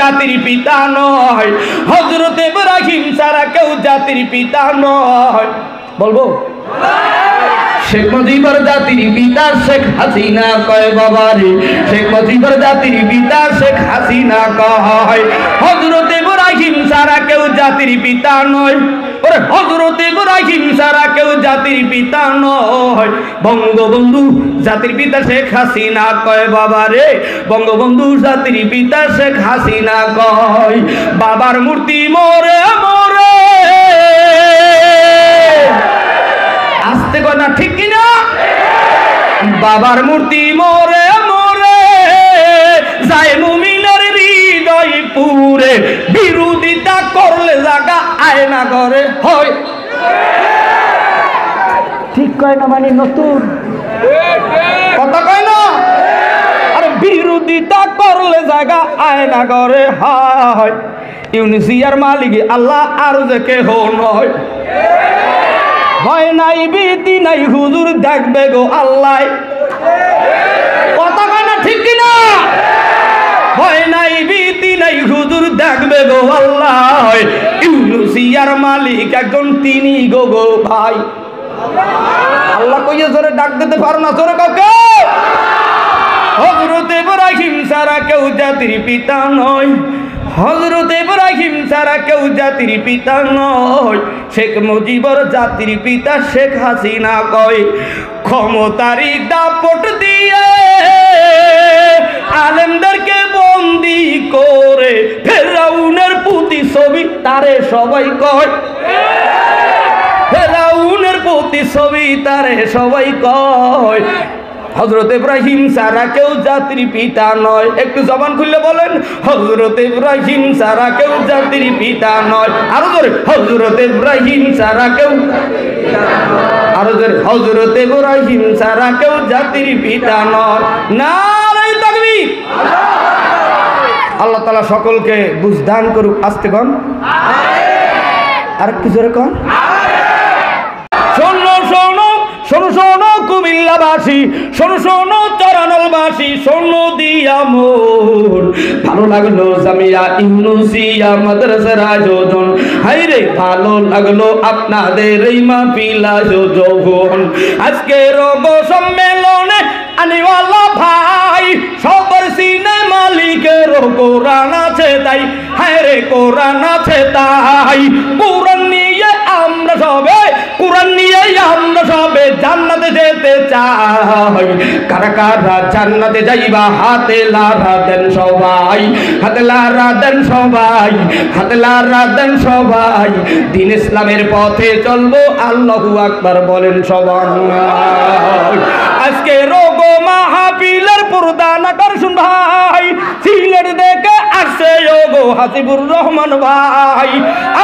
জাতির পিতা নয়, হযরত ইব্রাহিম ছাড়া কেউ জাতির পিতা নয়। বলবো শেখ মুজিবুর জাতির পিতা শেখ হাসিনা কয় বাবারে, শেখ মুজিবুর জাতির পিতা শেখ হাসিনা কয়। হযরত ইব্রাহিম ছাড়া কেউ জাতির পিতা নয়, ওরে হযরত ইব্রাহিম ছাড়া কেউ জাতির পিতা নয়। বঙ্গবন্ধু জাতির পিতা শেখ হাসিনা কয় বাবারে, বঙ্গবন্ধু জাতির পিতা শেখ হাসিনা কয়। বাবার মূর্তি মোরে মোরে, আসতে কয় না ঠিক কিনা? বাবার মূর্তি মোরে মোরে যায় মুমিনের হৃদয় পুরে, বিরোধিতা করলে জাগা আয়না করে হয়। ঠিক কয় না মানে নতুন কথা কয় না? আরে বিরোধিতা করলে জাগা আয়না করে হয়। ইউনিসিয়ার মালিক আল্লাহ আর যে কেহ নয়। ভয় নাই ভীতি নাই হুজুর দেখবে গো আল্লাহ। কথা কয় না ঠিক কিনা? ভয় নাই ভীতি নাই হুজুর দেখবে গো আল্লাহ। ইউনিসিয়ার মালিক একজন তিনি গো গো ভাই। আল্লাহ কইয়ে জোরে ডাক দিতে পারো না, জোরে কাউকে। হযরত ইব্রাহিম ছাড়া কেউ জাতির পিতা নয়, হযরত ইব্রাহিম ছাড়া কেউ জাতির পিতা নয়। শেখ মুজিবুর জাতির পিতা শেখ হাসিনা কয়। ক্ষমতারি দাপট দিয়ে আলেমদেরকে বন্দি করে ফেরাউনের প্রতিছবি তারে সবাই কয়। ফেরাউনের প্রতিছবি তারে সবাই কয়। হযরত ইব্রাহিম ছাড়া কেউ জাতির পিতা নয়। একটু জবান খুললে বলেন, হযরত ইব্রাহিম ছাড়া কেউ জাতির পিতা নয়। আরো জোরে, হযরত ইব্রাহিম ছাড়া কেউ, আরো জোরে, হযরত ইব্রাহিম ছাড়া কেউ জাতির পিতা নয়। নারে তাকবীর। আল্লাহ তাআলা সকলকে বুঝদান করুক। আস্তে কন, আরেকটু জোরে কন। শোনো শোনো শোনো শোনো কুমিল্লাবাসী, শোনো শোনো চরানলবাসী, শোনো দিয়া মোর ভালো লাগলো জামিয়া ইউনুসিয়া মাদ্রাসার আয়োজন। হাইরে ভালো লাগলো আপনাদের এই মাহফিল আয়োজন। আজকে রোগ সম্মেলনে আনিওয়ালা ভাই সবার সিনে মালিকের কোরআন আছে তাই, হায়রে কোরআন আছে তাই। কোরআন নিয়ে আমরা সবে, কোরআন নিয়ে আমরা সবে জান্নাতে যেতে চাই। কারা কারা জান্নাতে যাইবা হাতে লারা দেন সবাই, হাতে লারা দেন সবাই, হাতে লারা দেন সবাই। দিন ইসলামের পথে চলবো, আল্লাহু আকবার বলেন সবাই। আজকে রোগ মাহফিলের প্রধান আকর্ষণ ভাই সিলেট দেখে আসছে গো হাসিবুর রহমান ভাই।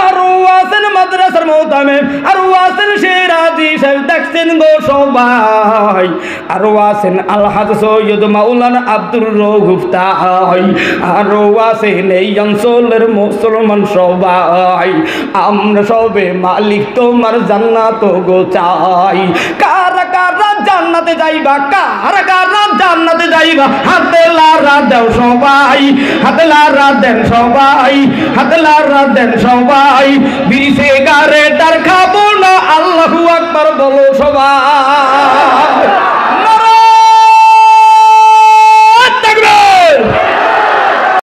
আরো আছেন মাদ্রাসার মোহতামিম, আরো আছেন সিরাজি সাহেব দেখছেন গো সবাই। আরো আছেন আলহাজ সৈয়দ মাওলানা আব্দুর রউফ তাই, আরো আছেন এই অঞ্চলের মুসলমান সবাই। আমরা সবে মালিক তোমার জান্নাত গো চাই। কারা কারা জান্নাতে যাইবা, কারা কারা জান্নাতে যাইবা, হাতে লারা দাও সবাই, হাতে লারা দেন সবাই, হাতে লারা দেন সবাই। বিড়ি সিগারেট আর খাবো না, আল্লাহু আকবার বলো সবাই।